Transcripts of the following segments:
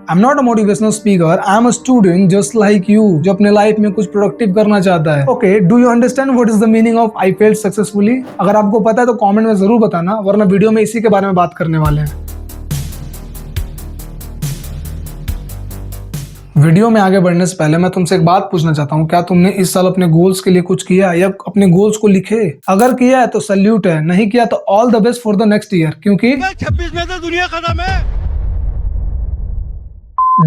I'm not a motivational speaker. I'm a student just like you, जो अपने life में कुछ प्रोडक्टिव करना चाहता है. Okay, do you understand what is the meaning of I failed successfully? अगर आपको पता है तो कमेंट में जरूर बताना, वरना वीडियो में इसी के बारे में बात करने वाले हैं. वीडियो में आगे बढ़ने से पहले मैं तुमसे एक बात पूछना चाहता हूँ, क्या तुमने इस साल अपने गोल्स के लिए कुछ किया या अपने गोल्स को लिखे? अगर किया है तो सैल्यूट है, नहीं किया तो all the best for the next year, क्योंकि 26 में तो दुनिया खत्म है.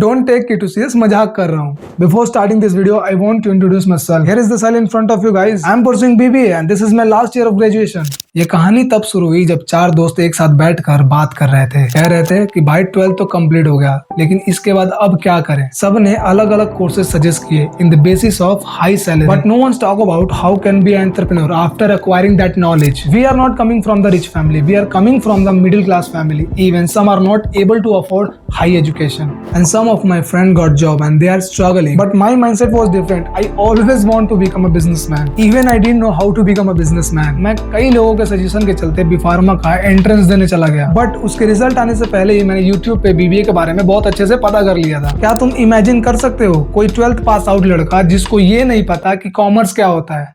Don't take it too serious, मजाक कर रहा हूँ. Before starting this video, I want to introduce myself. Here is the cell in front of you guys. I am pursuing BBA and this is my last year of graduation. ये कहानी तब शुरू हुई जब चार दोस्त एक साथ बैठकर बात कर रहे थे. कह रहे थे कि भाई 12th तो कंप्लीट हो गया, लेकिन इसके बाद अब क्या करें? सब ने अलग अलग कोर्सेज सजेस्ट किए in the basis of high salary. But no one talk about how can be an entrepreneur after acquiring that knowledge. We are not coming from the rich family, we are coming from the middle class family. Even some are not able to afford high education. And some of my friends got job and they are struggling. But my mindset was different. I always want to become a businessman. Even I didn't know how to become a businessman. मैं कई लोगों के suggestion के चलते B pharma का entrance देने चला गया. बट उसके रिजल्ट आने से पहले ही मैंने YouTube पे BBA के बारे में बहुत अच्छे से पता कर लिया था. क्या तुम इमेजिन कर सकते हो कोई 12th पास आउट लड़का जिसको ये नहीं पता कि कॉमर्स क्या होता है?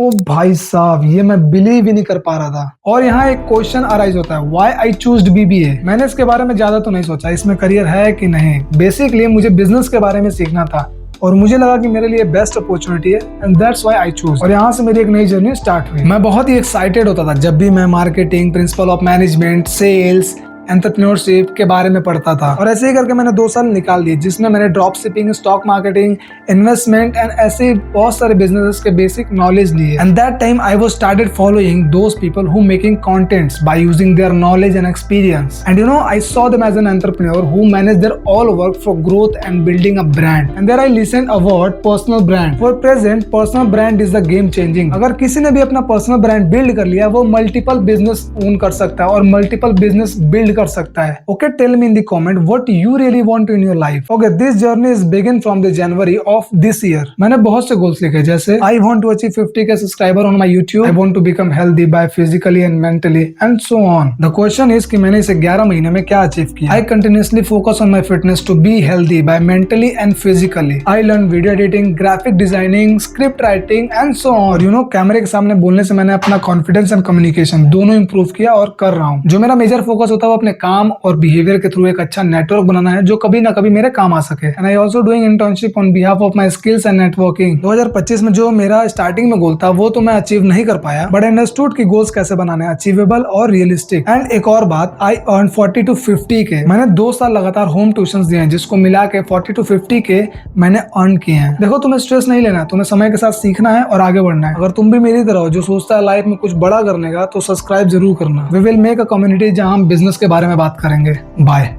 ओ भाई साहब, ये मैं बिलीव ही नहीं कर पा रहा था. और यहाँ एक क्वेश्चन अराइज होता है, व्हाई आई चूज्ड BBA. मैंने इसके बारे में ज्यादा तो नहीं सोचा इसमें करियर है कि नहीं. बेसिकली मुझे बिजनेस के बारे में सीखना था और मुझे लगा कि मेरे लिए बेस्ट अपॉर्चुनिटी है and that's why I choose. और यहाँ से मेरी एक नई जर्नी स्टार्ट हुई. मैं बहुत ही एक्साइटेड होता था जब भी मैं marketing, principle of management, sales, entrepreneurship के बारे में पढ़ता था. और ऐसे ही करके मैंने 2 साल निकाल दिए जिसमें मैंने drop shipping, stock marketing, investment and ऐसे बहुत सारे बिजनेसेस के बेसिक नॉलेज लिए. And that time I was started following those people who making contents by using their knowledge and experience. And you know, I saw them as an entrepreneur who manage their all work for growth and building a brand. And there I listen a word personal brand. For present personal brand is the game changing. अगर किसी ने भी अपना personal brand build कर लिया, वो multiple business own कर सकता है और मल्टीपल बिजनेस बिल्ड कर सकता है. Okay, tell me in the comment what you really want in your life. Okay, this journey is begin from the January of this year. मैंने बहुत से गोल्स लिखे, जैसे I want to achieve 50k subscriber on my YouTube. I want to become healthy by physically and mentally and so on. The question is कि मैंने इसे 11 महीने में क्या अचीव किया. I continuously focus on my fitness to be healthy by mentally and physically. I learn video editing, graphic designing, script writing and so on. You know, कैमरे के सामने बोलने से मैंने अपना कॉन्फिडेंस एंड कम्युनिकेशन दोनों इंप्रूव किया और कर रहा हूँ. जो मेरा मेजर फोकस होता है वो अपने काम और बिहेवियर के थ्रू एक अच्छा नेटवर्क बनाना है जो कभी ना कभी मेरे काम आ सके. And I also doing internship on behalf of my skills and networking. 2025 में जो मेरा स्टार्टिंग में गोल था वो तो मैं अचीव नहीं कर पाया, बट अंडरस्टूड कि गोल्स कैसे बनाने हैं, अचीवेबल और रियलिस्टिक. एंड एक और बात, आई अर्न 40 to 50 के. मैंने 2 साल लगातार होम ट्यूशंस दिए हैं जिसको मिला के 40 to 50 के मैंने अर्न किए हैं. देखो, तुम्हें स्ट्रेस नहीं लेना, तुम्हें समय के साथ सीखना है और आगे बढ़ना है. अगर तुम भी मेरी तरह हो जो सोचता है लाइफ में कुछ बड़ा करने का, तो सब्सक्राइब जरूर करना. We will make a community जहां हम बिजनेस के बारे में बात करेंगे. बाय.